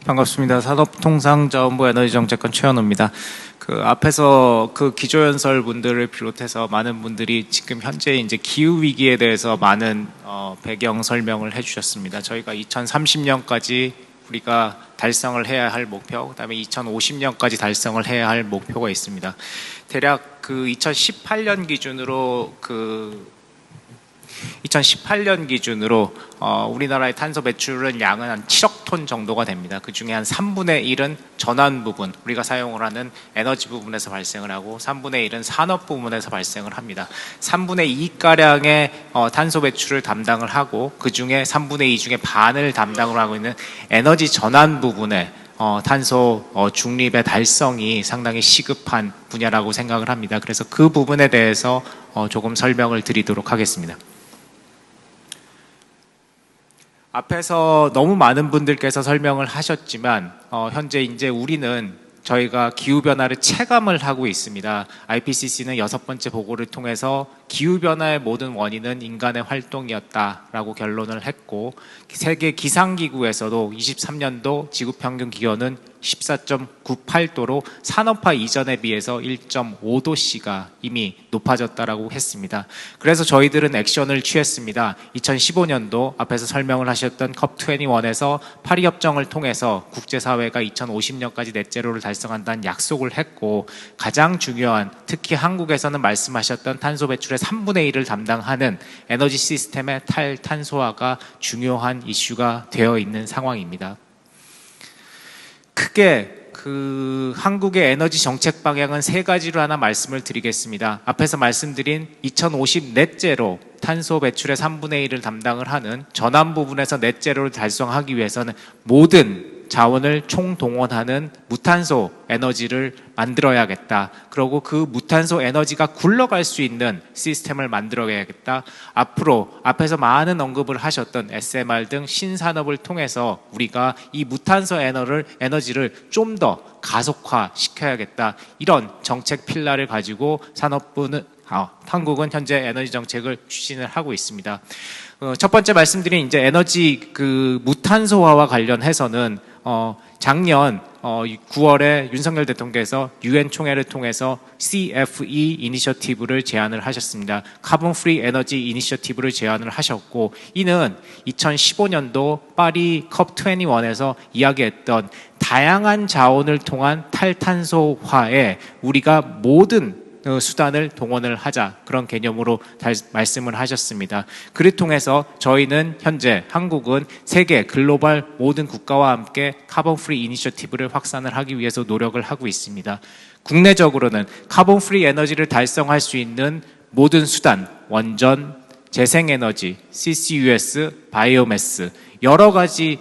반갑습니다. 산업통상자원부 에너지정책관 최현우입니다. 앞에서 기조연설 분들을 비롯해서 많은 분들이 지금 현재 이제 기후 위기에 대해서 많은 배경 설명을 해주셨습니다. 저희가 2030년까지 우리가 달성을 해야 할 목표, 그다음에 2050년까지 달성을 해야 할 목표가 있습니다. 대략 2018년 기준으로 우리나라의 탄소 배출은 양은 한 7억 톤 정도가 됩니다. 그 중에 한 3분의 1은 전환 부분, 우리가 사용을 하는 에너지 부분에서 발생을 하고 3분의 1은 산업 부분에서 발생을 합니다. 3분의 2가량의 탄소 배출을 담당을 하고 그 중에 3분의 2 중에 반을 담당을 하고 있는 에너지 전환 부분에 탄소 중립의 달성이 상당히 시급한 분야라고 생각을 합니다. 그래서 그 부분에 대해서 조금 설명을 드리도록 하겠습니다. 앞에서 너무 많은 분들께서 설명을 하셨지만 현재 이제 우리는 저희가 기후변화를 체감을 하고 있습니다. IPCC는 6번째 보고를 통해서 기후변화의 모든 원인은 인간의 활동이었다라고 결론을 했고, 세계 기상기구에서도 23년도 지구평균 기온은 14.98도로 산업화 이전에 비해서 1.5도씨가 이미 높아졌다라고 했습니다. 그래서 저희들은 액션을 취했습니다. 2015년도 앞에서 설명을 하셨던 COP21에서 파리협정을 통해서 국제사회가 2050년까지 넷제로를 달성한다는 약속을 했고, 가장 중요한, 특히 한국에서는 말씀하셨던 탄소 배출의 3분의 1을 담당하는 에너지 시스템의 탈탄소화가 중요한 이슈가 되어 있는 상황입니다. 크게 한국의 에너지 정책 방향은 3가지로 하나 말씀을 드리겠습니다. 앞에서 말씀드린 2050 넷제로, 탄소 배출의 3분의 1을 담당을 하는 전환 부분에서 넷제로를 달성하기 위해서는 모든 자원을 총동원하는 무탄소 에너지를 만들어야겠다. 그리고 그 무탄소 에너지가 굴러갈 수 있는 시스템을 만들어야겠다. 앞으로 앞에서 많은 언급을 하셨던 SMR 등 신산업을 통해서 우리가 이 무탄소 에너지를 좀 더 가속화시켜야겠다. 이런 정책 필라를 가지고 한국은 현재 에너지 정책을 추진을 하고 있습니다. 첫 번째 말씀드린 이제 에너지 무탄소화와 관련해서는 작년 9월에 윤석열 대통령께서 UN 총회를 통해서 CFE 이니셔티브를 제안을 하셨습니다. 카본 프리 에너지 이니셔티브를 제안을 하셨고, 이는 2015년도 파리 COP21에서 이야기했던 다양한 자원을 통한 탈탄소화에 우리가 모든 수단을 동원을 하자, 그런 개념으로 말씀을 하셨습니다. 그를 통해서 저희는 현재 한국은 세계 글로벌 모든 국가와 함께 카본 프리 이니셔티브를 확산을 하기 위해서 노력을 하고 있습니다. 국내적으로는 카본 프리 에너지를 달성할 수 있는 모든 수단, 원전, 재생에너지, CCUS, 바이오매스, 여러 가지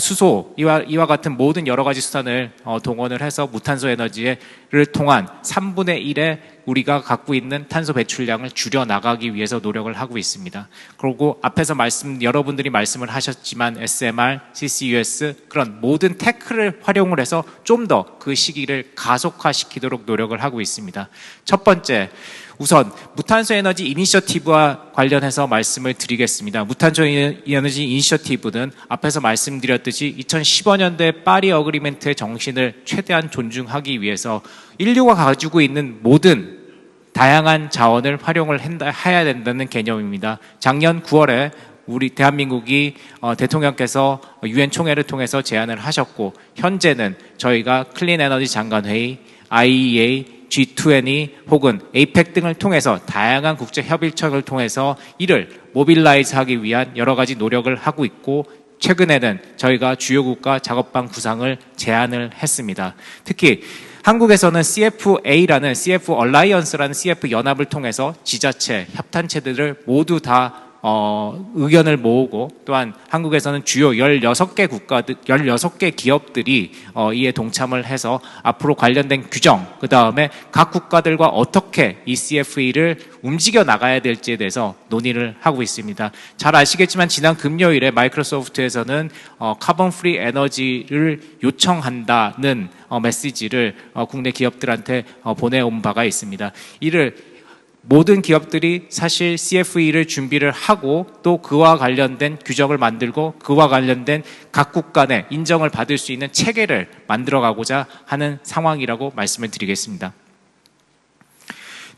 수소, 이와 같은 모든 여러 가지 수단을 동원을 해서 무탄소 에너지를 통한 3분의 1의 우리가 갖고 있는 탄소 배출량을 줄여나가기 위해서 노력을 하고 있습니다. 그리고 앞에서 여러분들이 말씀을 하셨지만 SMR, CCUS 그런 모든 테크를 활용을 해서 좀 더 그 시기를 가속화시키도록 노력을 하고 있습니다. 첫 번째, 우선 무탄소 에너지 이니셔티브와 관련해서 말씀을 드리겠습니다. 무탄소 에너지 이니셔티브는 앞에서 말씀드렸듯이 2015년도에 파리 어그리멘트의 정신을 최대한 존중하기 위해서 인류가 가지고 있는 모든 다양한 자원을 활용을 해야 된다는 개념입니다. 작년 9월에 우리 대한민국이 대통령께서 UN 총회를 통해서 제안을 하셨고, 현재는 저희가 클린 에너지 장관회의, IEA, G20 혹은 APEC 등을 통해서 다양한 국제 협의체를 통해서 이를 모빌라이즈하기 위한 여러 가지 노력을 하고 있고, 최근에는 저희가 주요국가 작업방 구상을 제안을 했습니다. 특히 한국에서는 CFA라는 CF 얼라이언스라는 CF 연합을 통해서 지자체, 협탄체들을 모두 다 의견을 모으고, 또한 한국에서는 주요 16개 기업들이 이에 동참을 해서 앞으로 관련된 규정, 그 다음에 각 국가들과 어떻게 이 CFE를 움직여 나가야 될지에 대해서 논의를 하고 있습니다. 잘 아시겠지만 지난 금요일에 마이크로소프트에서는 카본 프리 에너지를 요청한다는 메시지를 국내 기업들한테 보내온 바가 있습니다. 이를 모든 기업들이 사실 CFE를 준비를 하고 또 그와 관련된 규정을 만들고 그와 관련된 각국 간의 인정을 받을 수 있는 체계를 만들어가고자 하는 상황이라고 말씀을 드리겠습니다.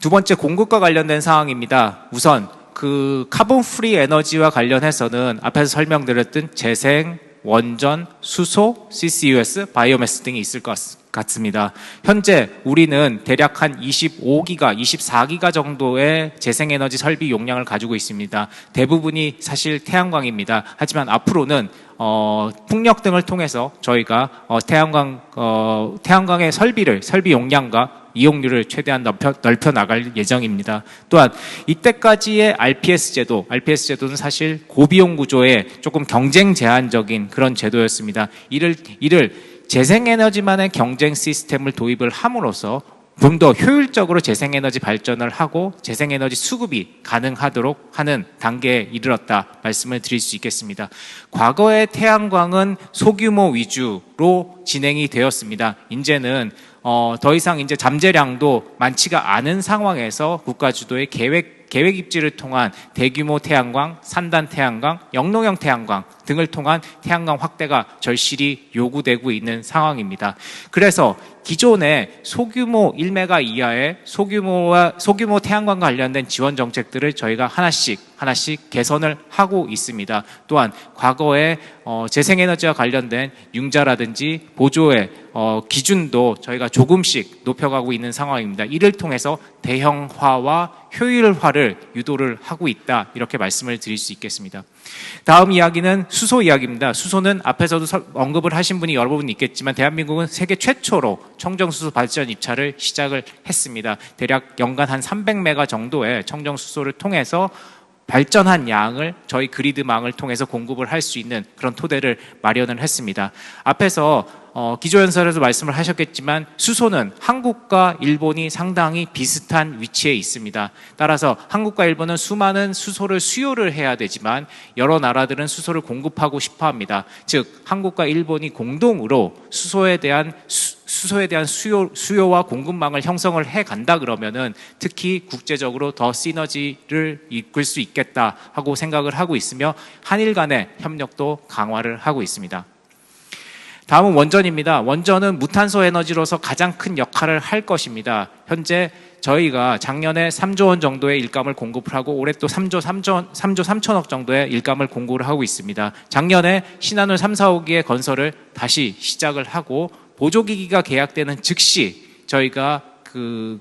두 번째, 공급과 관련된 사항입니다. 우선 그 카본 프리 에너지와 관련해서는 앞에서 설명드렸던 재생, 원전, 수소, CCUS, 바이오매스 등이 있을 것 같습니다. 현재 우리는 대략 한 25기가, 24기가 정도의 재생에너지 설비 용량을 가지고 있습니다. 대부분이 사실 태양광입니다. 하지만 앞으로는 풍력 등을 통해서 저희가 태양광의 설비 용량과 이용률을 최대한 넓혀 나갈 예정입니다. 또한 이때까지의 RPS 제도는 사실 고비용 구조의 조금 경쟁 제한적인 그런 제도였습니다. 이를 재생에너지만의 경쟁 시스템을 도입을 함으로써 좀 더 효율적으로 재생에너지 발전을 하고 재생에너지 수급이 가능하도록 하는 단계에 이르렀다 말씀을 드릴 수 있겠습니다. 과거의 태양광은 소규모 위주로 진행이 되었습니다. 이제는 더 이상 이제 잠재량도 많지가 않은 상황에서 국가 주도의 계획 입지를 통한 대규모 태양광, 산단 태양광, 영농형 태양광 등을 통한 태양광 확대가 절실히 요구되고 있는 상황입니다. 그래서 기존의 소규모 1메가 이하의 소규모 태양광과 관련된 지원 정책들을 저희가 하나씩 개선을 하고 있습니다. 또한 과거에 재생에너지와 관련된 융자라든지 보조의 기준도 저희가 조금씩 높여가고 있는 상황입니다. 이를 통해서 대형화와 효율화를 유도를 하고 있다, 이렇게 말씀을 드릴 수 있겠습니다. 다음 이야기는 수소 이야기입니다. 수소는 앞에서도 언급을 하신 분이 여러 분 있겠지만 대한민국은 세계 최초로 청정수소 발전 입찰을 시작을 했습니다. 대략 연간 한 300메가 정도의 청정수소를 통해서 발전한 양을 저희 그리드망을 통해서 공급을 할 수 있는 그런 토대를 마련을 했습니다. 앞에서 기조연설에서 말씀을 하셨겠지만 수소는 한국과 일본이 상당히 비슷한 위치에 있습니다. 따라서 한국과 일본은 수많은 수소를 수요를 해야 되지만 여러 나라들은 수소를 공급하고 싶어 합니다. 즉 한국과 일본이 공동으로 수소에 대한 수요와 공급망을 형성을 해 간다 그러면은 특히 국제적으로 더 시너지를 이끌 수 있겠다 하고 생각을 하고 있으며 한일 간의 협력도 강화를 하고 있습니다. 다음은 원전입니다. 원전은 무탄소 에너지로서 가장 큰 역할을 할 것입니다. 현재 저희가 작년에 3조 원 정도의 일감을 공급을 하고 올해 또 3조 3천억 정도의 일감을 공급을 하고 있습니다. 작년에 신한울 3, 4호기의 건설을 다시 시작을 하고 보조기기가 계약되는 즉시 저희가 그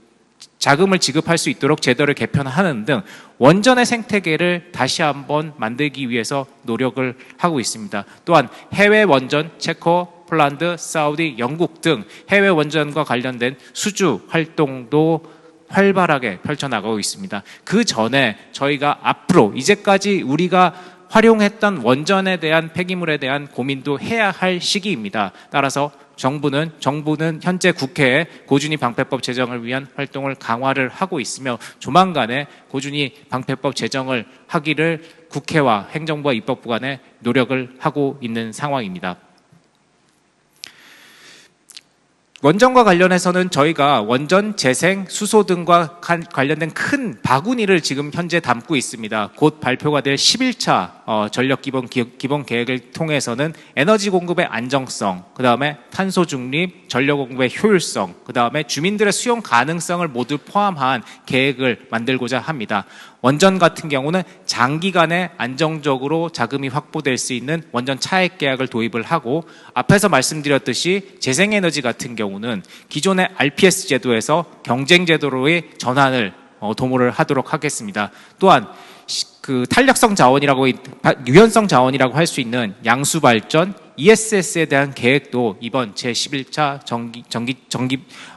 자금을 지급할 수 있도록 제도를 개편하는 등 원전의 생태계를 다시 한번 만들기 위해서 노력을 하고 있습니다. 또한 해외 원전, 체코, 폴란드, 사우디, 영국 등 해외 원전과 관련된 수주 활동도 활발하게 펼쳐나가고 있습니다. 그 전에 저희가 앞으로 이제까지 우리가 활용했던 원전에 대한 폐기물에 대한 고민도 해야 할 시기입니다. 따라서 정부는 현재 국회에 고준위 방패법 제정을 위한 활동을 강화를 하고 있으며 조만간에 고준위 방패법 제정을 하기를 국회와 행정부와 입법부 간에 노력을 하고 있는 상황입니다. 원전과 관련해서는 저희가 원전, 재생, 수소 등과 관련된 큰 바구니를 지금 현재 담고 있습니다. 곧 발표가 될 11차 전력 기본 계획을 통해서는 에너지 공급의 안정성, 그 다음에 탄소 중립, 전력 공급의 효율성, 그 다음에 주민들의 수용 가능성을 모두 포함한 계획을 만들고자 합니다. 원전 같은 경우는 장기간에 안정적으로 자금이 확보될 수 있는 원전 차액 계약을 도입을 하고, 앞에서 말씀드렸듯이 재생에너지 같은 경우는 기존의 RPS 제도에서 경쟁 제도로의 전환을 도모를 하도록 하겠습니다. 또한 그 탄력성 자원이라고, 유연성 자원이라고 할 수 있는 양수 발전, ESS에 대한 계획도 이번 제11차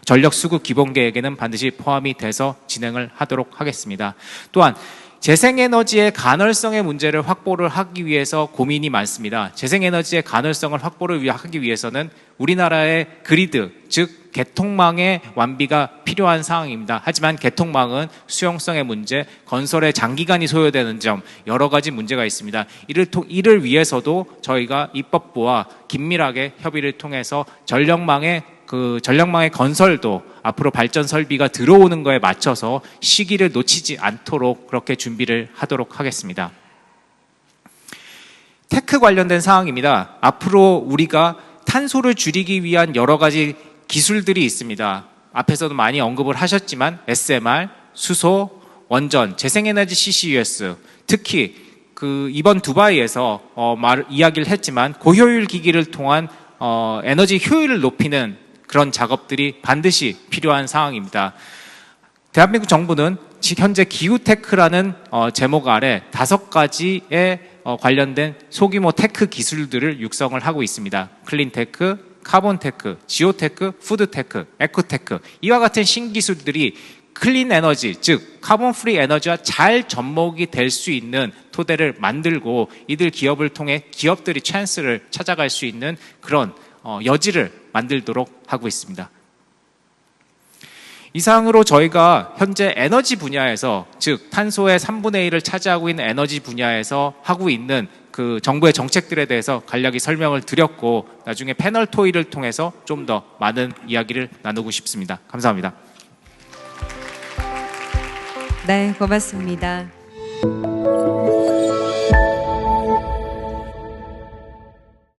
전력 수급 기본 계획에는 반드시 포함이 돼서 진행을 하도록 하겠습니다. 또한 재생에너지의 가널성의 문제를 확보를 하기 위해서 고민이 많습니다. 재생에너지의 가널성을 확보를 하기 위해서는 우리나라의 그리드, 즉 개통망의 완비가 필요한 상황입니다. 하지만 개통망은 수용성의 문제, 건설에 장기간이 소요되는 점, 여러 가지 문제가 있습니다. 이를 위해서도 저희가 입법부와 긴밀하게 협의를 통해서 전력망의 그 전력망의 건설도 앞으로 발전 설비가 들어오는 거에 맞춰서 시기를 놓치지 않도록 그렇게 준비를 하도록 하겠습니다. 테크 관련된 사항입니다. 앞으로 우리가 탄소를 줄이기 위한 여러 가지 기술들이 있습니다. 앞에서도 많이 언급을 하셨지만 SMR, 수소, 원전, 재생에너지 CCUS, 특히 그 이번 두바이에서 이야기를 했지만 고효율 기기를 통한 에너지 효율을 높이는 그런 작업들이 반드시 필요한 상황입니다. 대한민국 정부는 현재 기후테크라는 제목 아래 5가지의 관련된 소규모 테크 기술들을 육성을 하고 있습니다. 클린테크, 카본테크, 지오테크, 푸드테크, 에코테크, 이와 같은 신기술들이 클린 에너지, 즉 카본 프리 에너지와 잘 접목이 될 수 있는 토대를 만들고 이들 기업을 통해 기업들이 찬스를 찾아갈 수 있는 그런 여지를 만들도록 하고 있습니다. 이상으로 저희가 현재 에너지 분야에서, 즉 탄소의 3분의 1을 차지하고 있는 에너지 분야에서 하고 있는 그 정부의 정책들에 대해서 간략히 설명을 드렸고, 나중에 패널 토의를 통해서 좀 더 많은 이야기를 나누고 싶습니다. 감사합니다. 네, 고맙습니다.